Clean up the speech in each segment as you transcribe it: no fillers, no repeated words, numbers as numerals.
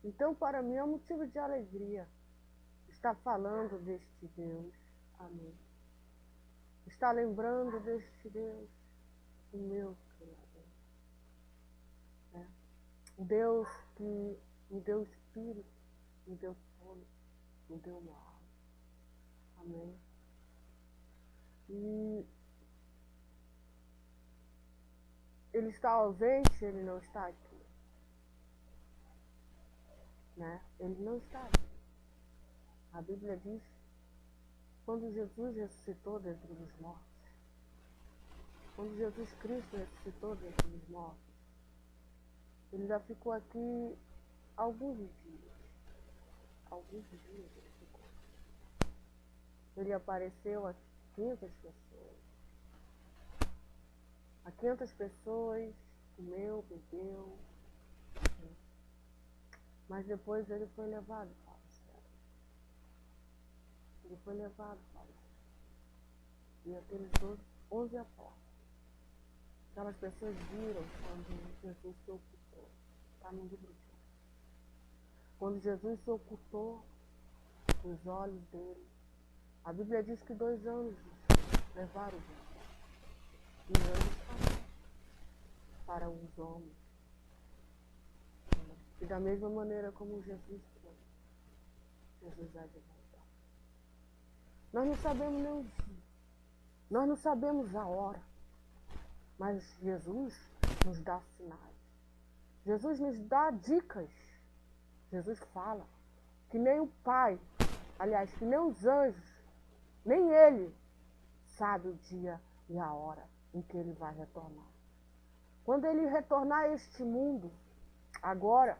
Então, para mim, é um motivo de alegria estar falando deste Deus. Amém. Estar lembrando deste Deus, o meu Criador. Né? O Deus que me deu espírito, me deu sono, me deu uma alma. Amém. E ele está ausente, ele não está aqui. Né? Ele não está aqui. A Bíblia diz, quando Jesus ressuscitou dentre os mortos, quando Jesus Cristo ressuscitou dentre os mortos, ele já ficou aqui alguns dias. Alguns dias ele ficou. Ele apareceu a 500 pessoas. A 500 pessoas, comeu, bebeu. Mas depois ele foi levado para o céu. Ele foi levado para o céu. E aqueles 11 apóstolos. Aquelas pessoas viram quando Jesus se ocultou. Está no livro de João. Quando Jesus se ocultou, os olhos dele. A Bíblia diz que 2 anjos levaram Jesus. E os anjos falaram para os homens. E da mesma maneira como Jesus foi, Jesus há de voltar. Nós não sabemos nem o dia. Nós não sabemos a hora. Mas Jesus nos dá sinais. Jesus nos dá dicas. Jesus fala que nem o Pai, aliás, que nem os anjos, nem Ele sabe o dia e a hora em que Ele vai retornar. Quando Ele retornar a este mundo, agora,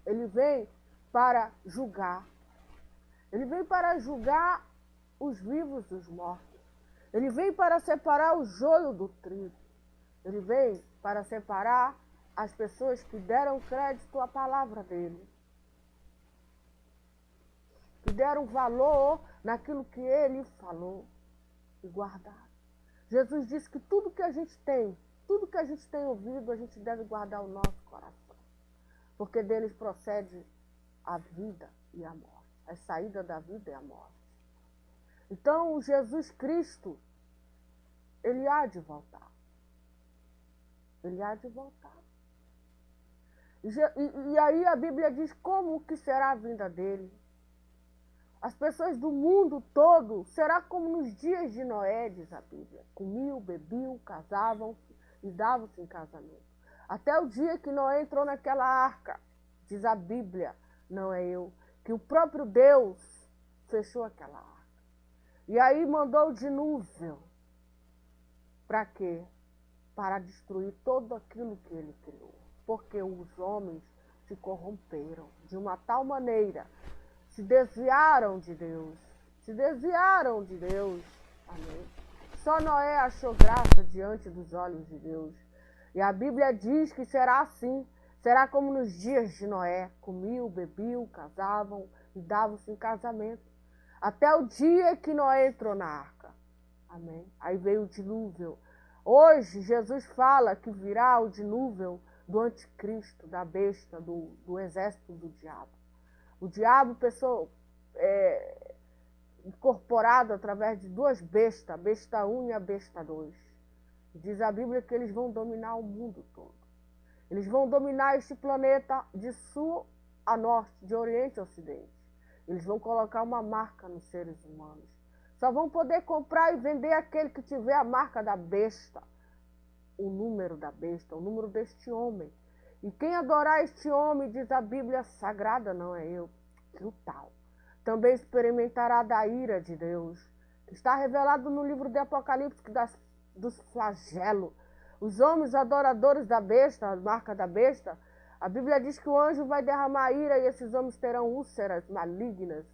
Ele vem para julgar. Ele vem para julgar os vivos dos mortos. Ele vem para separar o joio do trigo. Ele vem para separar as pessoas que deram crédito à palavra dele. Que deram valor naquilo que ele falou e guardaram. Jesus disse que tudo que a gente tem ouvido, a gente deve guardar o nosso coração. Porque deles procede a vida e a morte. A saída da vida e a morte. Então, Jesus Cristo, ele há de voltar. Ele há de voltar. E aí a Bíblia diz como que será a vinda dele. As pessoas do mundo todo será como nos dias de Noé, diz a Bíblia. Comiam, bebiam, casavam-se e davam-se em casamento. Até o dia que Noé entrou naquela arca, diz a Bíblia, não é eu, que o próprio Deus fechou aquela arca. E aí mandou o dilúvio. Para quê? Para destruir tudo aquilo que ele criou. Porque os homens se corromperam de uma tal maneira, se desviaram de Deus. Se desviaram de Deus. Amém. Só Noé achou graça diante dos olhos de Deus. E a Bíblia diz que será assim. Será como nos dias de Noé. Comiam, bebiam, casavam e davam-se em casamento. Até o dia que Noé entrou na arca. Amém. Aí veio o dilúvio. Hoje, Jesus fala que virá o dilúvio do anticristo, da besta, do exército do diabo. O diabo, pessoa, incorporado através de 2 bestas, a besta 1 e a besta 2. Diz a Bíblia que eles vão dominar o mundo todo. Eles vão dominar este planeta de sul a norte, de oriente a ocidente. Eles vão colocar uma marca nos seres humanos. Só vão poder comprar e vender aquele que tiver a marca da besta. O número da besta, o número deste homem. E quem adorar este homem, diz a Bíblia sagrada, não é eu, que o tal, também experimentará da ira de Deus. Que está revelado no livro de Apocalipse dos flagelos. Os homens adoradores da besta, a marca da besta, a Bíblia diz que o anjo vai derramar ira e esses homens terão úlceras malignas.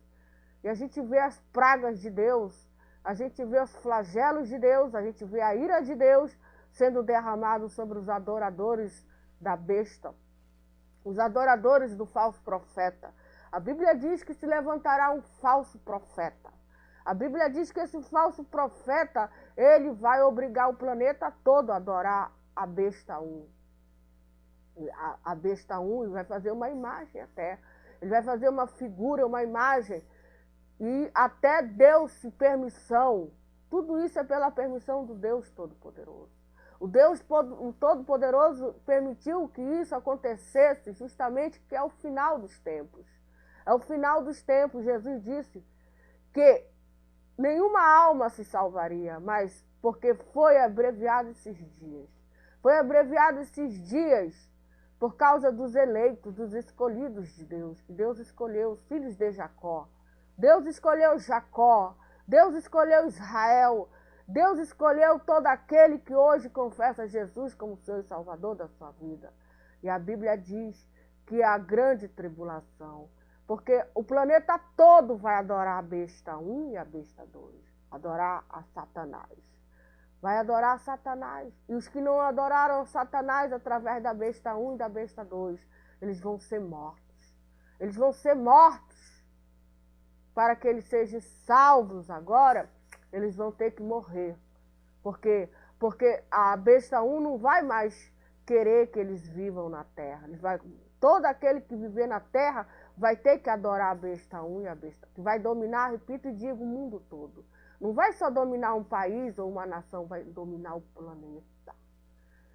E a gente vê as pragas de Deus, a gente vê os flagelos de Deus, a gente vê a ira de Deus sendo derramado sobre os adoradores da besta, os adoradores do falso profeta. A Bíblia diz que se levantará um falso profeta. A Bíblia diz que esse falso profeta, ele vai obrigar o planeta todo a adorar a besta 1. a besta 1 e vai fazer uma imagem até. Ele vai fazer uma figura, uma imagem. E até deu-se permissão. Tudo isso é pela permissão do Deus Todo-Poderoso. O Deus Todo-Poderoso permitiu que isso acontecesse justamente que é o final dos tempos. É o final dos tempos. Jesus disse que nenhuma alma se salvaria, mas porque foi abreviado esses dias. Foi abreviado esses dias por causa dos eleitos, dos escolhidos de Deus, que Deus escolheu os filhos de Jacó. Deus escolheu Jacó, Deus escolheu Israel, Deus escolheu todo aquele que hoje confessa Jesus como Senhor e Salvador da sua vida. E a Bíblia diz que é a grande tribulação, porque o planeta todo vai adorar a besta 1 e a besta 2, adorar a Satanás. Vai adorar Satanás. E os que não adoraram Satanás através da besta 1 e da besta 2, eles vão ser mortos. Eles vão ser mortos. Para que eles sejam salvos agora, eles vão ter que morrer. Porque a besta 1 não vai mais querer que eles vivam na terra. Todo aquele que viver na terra vai ter que adorar a besta 1 e a besta 2. Que vai dominar, repito e digo, o mundo todo. Não vai só dominar um país ou uma nação, vai dominar o planeta.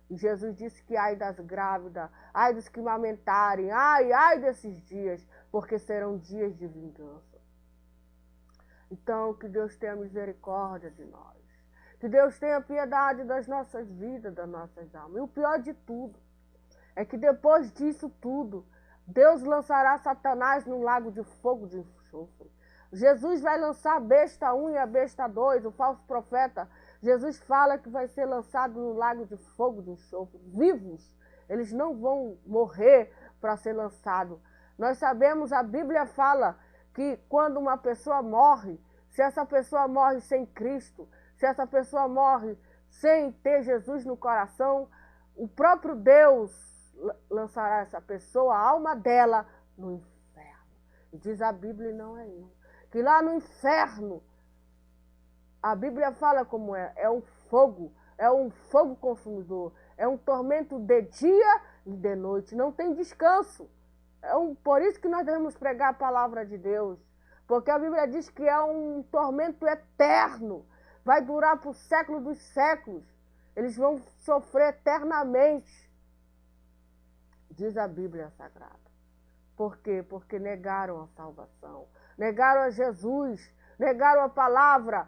E Jesus disse que ai das grávidas, ai dos que amamentarem, ai desses dias, porque serão dias de vingança. Então, que Deus tenha misericórdia de nós. Que Deus tenha piedade das nossas vidas, das nossas almas. E o pior de tudo é que depois disso tudo, Deus lançará Satanás num lago de fogo de enxofre. Jesus vai lançar a besta 1 e a besta 2, o falso profeta. Jesus fala que vai ser lançado no lago de fogo de enxofre. Vivos, eles não vão morrer para ser lançado. Nós sabemos, a Bíblia fala que quando uma pessoa morre, se essa pessoa morre sem Cristo, se essa pessoa morre sem ter Jesus no coração, o próprio Deus lançará essa pessoa, a alma dela, no inferno. E diz a Bíblia, e não é eu, que lá no inferno, a Bíblia fala como é um fogo consumidor, é um tormento de dia e de noite, não tem descanso. Por isso que nós devemos pregar a palavra de Deus, porque a Bíblia diz que é um tormento eterno, vai durar por século dos séculos, eles vão sofrer eternamente, diz a Bíblia Sagrada. Por quê? Porque negaram a salvação, negaram a Jesus, negaram a palavra,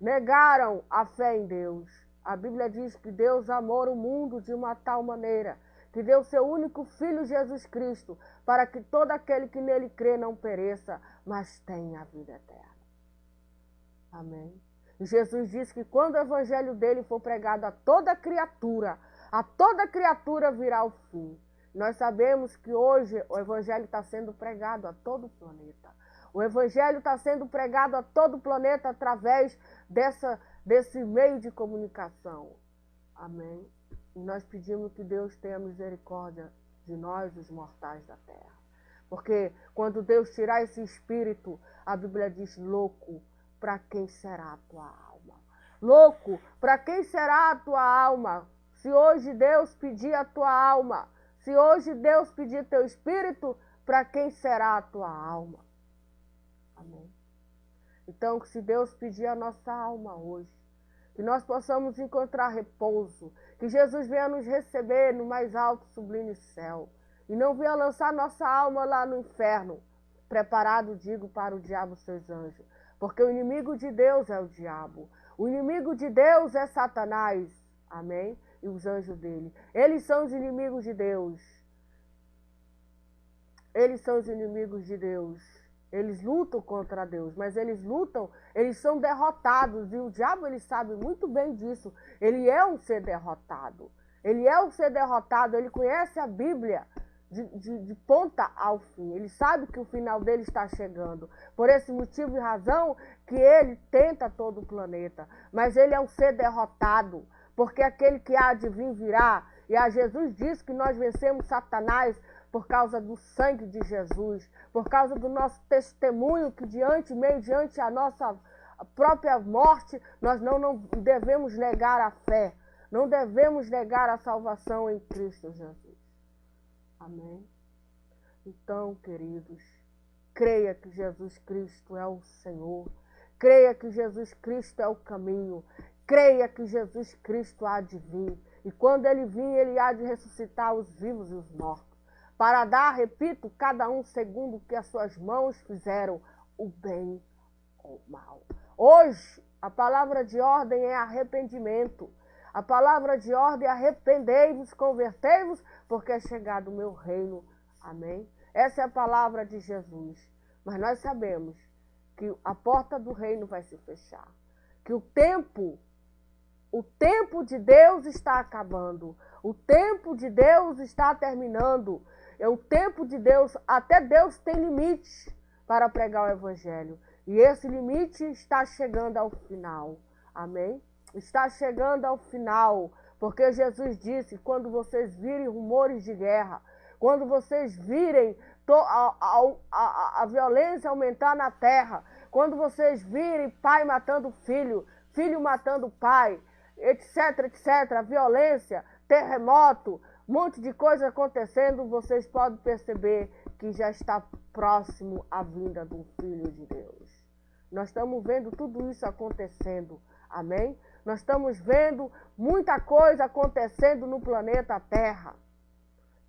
negaram a fé em Deus. A Bíblia diz que Deus amou o mundo de uma tal maneira que deu seu único Filho Jesus Cristo, para que todo aquele que nele crê não pereça, mas tenha a vida eterna. Amém? E Jesus disse que quando o evangelho dele for pregado a toda criatura virá o fim. Nós sabemos que hoje o evangelho está sendo pregado a todo o planeta. O evangelho está sendo pregado a todo o planeta através desse meio de comunicação. Amém? E nós pedimos que Deus tenha misericórdia de nós, os mortais da terra. Porque quando Deus tirar esse espírito, a Bíblia diz, louco, para quem será a tua alma? Louco, para quem será a tua alma? Se hoje Deus pedir a tua alma, se hoje Deus pedir teu espírito, para quem será a tua alma? Amém? Então, se Deus pedir a nossa alma hoje, que nós possamos encontrar repouso, que Jesus venha nos receber no mais alto sublime céu, e não venha lançar nossa alma lá no inferno, preparado, digo, para o diabo e seus anjos, porque o inimigo de Deus é o diabo, o inimigo de Deus é Satanás, amém? E os anjos dele, eles são os inimigos de Deus, eles são os inimigos de Deus. Eles lutam contra Deus, mas eles são derrotados, e o diabo, ele sabe muito bem disso. Ele é um ser derrotado, ele conhece a Bíblia de ponta ao fim, ele sabe que o final dele está chegando, por esse motivo e razão que ele tenta todo o planeta, mas ele é um ser derrotado, porque aquele que há de vir virá, e a Jesus diz que nós vencemos Satanás por causa do sangue de Jesus, por causa do nosso testemunho, que mediante a nossa própria morte, nós não devemos negar a fé, não devemos negar a salvação em Cristo Jesus. Amém? Então, queridos, creia que Jesus Cristo é o Senhor. Creia que Jesus Cristo é o caminho. Creia que Jesus Cristo há de vir. E quando Ele vir, Ele há de ressuscitar os vivos e os mortos. Para dar, repito, cada um segundo o que as suas mãos fizeram, o bem ou o mal. Hoje, a palavra de ordem é arrependimento. A palavra de ordem é arrependei-vos, convertei-vos, porque é chegado o meu reino. Amém? Essa é a palavra de Jesus. Mas nós sabemos que a porta do reino vai se fechar. Que o tempo de Deus está acabando. O tempo de Deus está terminando. É o tempo de Deus, até Deus tem limites para pregar o evangelho. E esse limite está chegando ao final. Amém? Está chegando ao final. Porque Jesus disse, quando vocês virem rumores de guerra, quando vocês virem a violência aumentar na terra, quando vocês virem pai matando filho, filho matando pai, etc, etc, a violência, terremoto, um monte de coisa acontecendo, vocês podem perceber que já está próximo a vinda do Filho de Deus. Nós estamos vendo tudo isso acontecendo, amém? Nós estamos vendo muita coisa acontecendo no planeta Terra.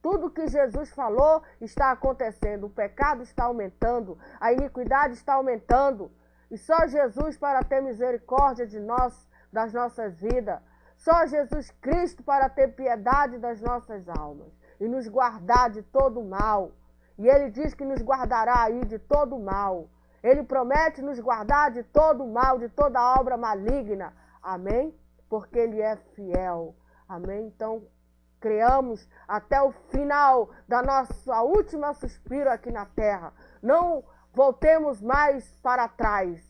Tudo que Jesus falou está acontecendo. O pecado está aumentando, a iniquidade está aumentando. E só Jesus para ter misericórdia de nós, das nossas vidas. Só Jesus Cristo para ter piedade das nossas almas e nos guardar de todo mal. E Ele diz que nos guardará aí de todo mal. Ele promete nos guardar de todo mal, de toda obra maligna. Amém? Porque Ele é fiel. Amém? Então, creamos até o final da nossa última suspiro aqui na terra. Não voltemos mais para trás,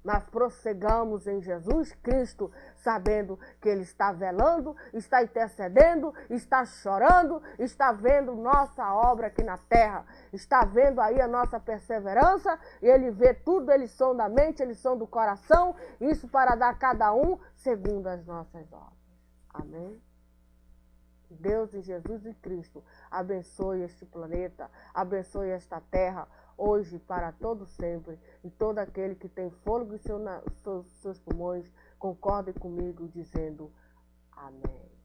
mas prossigamos em Jesus Cristo, sabendo que Ele está velando, está intercedendo, está chorando, está vendo nossa obra aqui na terra, está vendo aí a nossa perseverança, e Ele vê tudo, Ele sonda a mente, Ele sonda o coração, isso para dar a cada um segundo as nossas obras. Amém? Deus e Jesus e Cristo abençoe este planeta, abençoe esta terra, hoje para todo sempre. E todo aquele que tem fôlego em seus pulmões, concorde comigo dizendo amém.